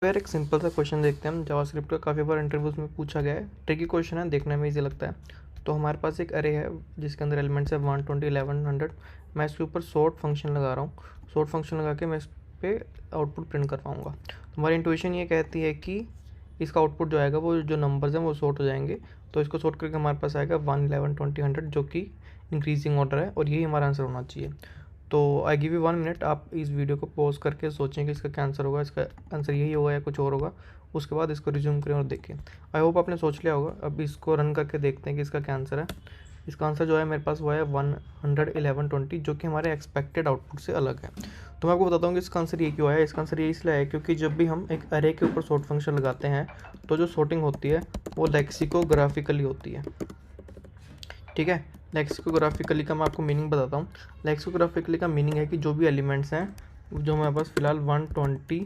यार एक सिंपल सा क्वेश्चन देखते हैं हम। जावास्क्रिप्ट का काफ़ी बार इंटरव्यूज में पूछा गया है। ट्रिकी क्वेश्चन है, देखने में इजी लगता है। तो हमारे पास एक अरे है जिसके अंदर एलिमेंट्स है 120 1100। मैं इसके ऊपर सॉर्ट फंक्शन लगा रहा हूँ। सॉर्ट फंक्शन लगा के मैं इस पर आउटपुट प्रिंट कर पाऊँगा। तो हमारी इंट्यूशन ये कहती है कि इसका आउटपुट जो आएगा वो जो नंबर्स हैं वो सॉर्ट हो जाएंगे। तो इसको सॉर्ट करके हमारे पास आएगा 1 11 20 100 जो कि इंक्रीजिंग ऑर्डर है और यही हमारा आंसर होना चाहिए। तो आई गिव यू 1 मिनट, आप इस वीडियो को पॉज करके सोचें कि इसका क्या आंसर होगा। इसका आंसर यही होगा या कुछ और होगा। उसके बाद इसको रिज्यूम करें और देखें। आई होप आपने सोच लिया होगा। अब इसको रन करके देखते हैं कि इसका क्या आंसर है। इसका आंसर जो है मेरे पास वो है 111 20 जो कि हमारे एक्सपेक्टेड आउटपुट से अलग है। तो मैं आपको बताता हूँ कि इसका आंसर ये क्यों आया। इसका आंसर ये इसलिए है क्योंकि जब भी हम एक अरे के ऊपर सॉर्ट फंक्शन लगाते हैं तो जो सॉर्टिंग होती है वो लेक्सिकोग्राफिकली होती है। ठीक है, लेक्सिकोग्राफिकली का मैं आपको मीनिंग बताता हूँ। लेक्सिकोग्राफिकली का मीनिंग है कि जो भी एलिमेंट्स हैं जो हमारे पास फिलहाल 120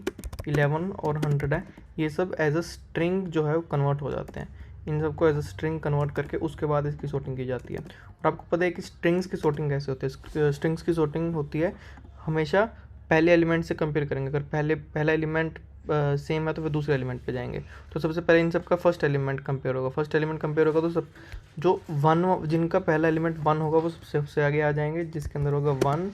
11 और 100 है, ये सब एज अ स्ट्रिंग जो है वो कन्वर्ट हो जाते हैं। इन सबको एज अ स्ट्रिंग कन्वर्ट करके उसके बाद इसकी सॉर्टिंग की जाती है। और आपको पता है कि स्ट्रिंग्स की सॉर्टिंग कैसे होती है। स्ट्रिंग्स की सॉर्टिंग होती है हमेशा पहले एलिमेंट से कंपेयर करेंगे। अगर पहला एलिमेंट सेम है तो फिर दूसरे एलिमेंट पे जाएंगे। तो सबसे पहले इन सब का फर्स्ट एलिमेंट कंपेयर होगा। फर्स्ट एलिमेंट कंपेयर होगा तो सब जो वन जिनका पहला एलिमेंट 1 होगा वो सबसे आगे आ जाएंगे, जिसके अंदर होगा 1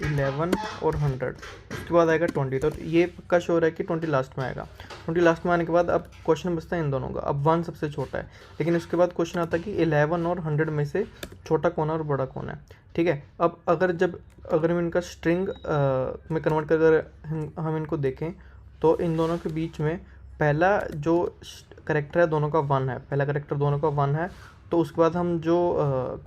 11 और 100। उसके बाद आएगा 20। तो ये पक्का श्योर है कि 20 लास्ट में आएगा। 20 लास्ट में आने के बाद अब क्वेश्चन बचता है इन दोनों का। अब 1 सबसे छोटा है, लेकिन उसके बाद क्वेश्चन आता है कि 11 और 100 में से छोटा कौन है और बड़ा कौन है। ठीक है, अब अगर हम इनका स्ट्रिंग में कन्वर्ट कर हम इनको देखें तो इन दोनों के बीच में पहला जो करेक्टर है दोनों का 1 है। पहला करेक्टर दोनों का 1 है। तो उसके बाद हम जो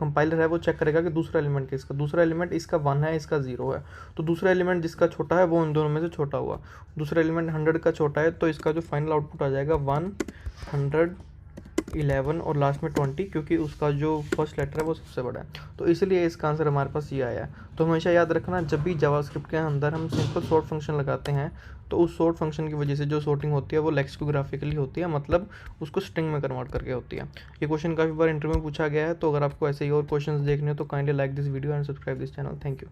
कंपाइलर है वो चेक करेगा कि दूसरा एलिमेंट किसका। दूसरा एलिमेंट इसका 1 है, इसका 0 है। तो दूसरा एलिमेंट जिसका छोटा है वो इन दोनों में से छोटा हुआ। दूसरा एलिमेंट 100 का छोटा है, तो इसका जो फाइनल आउटपुट आ जाएगा 1 100 11 और लास्ट में 20, क्योंकि उसका जो फर्स्ट लेटर है वो सबसे बड़ा है। तो इसलिए इसका आंसर हमारे पास ये आया है। तो हमेशा याद रखना, जब भी जावास्क्रिप्ट के अंदर हम सिंपल सॉर्ट फंक्शन लगाते हैं तो उस सॉर्ट फंक्शन की वजह से जो सॉर्टिंग होती है वो लेक्सिकोग्राफिकली होती है, मतलब उसको स्ट्रिंग में कन्वर्ट करके होती है। ये क्वेश्चन काफ़ी बार इंटरव्यू में पूछा गया है। तो अगर आपको ऐसे ही और क्वेश्चन देखने हो तो kindly like this video and subscribe this channel. Thank you.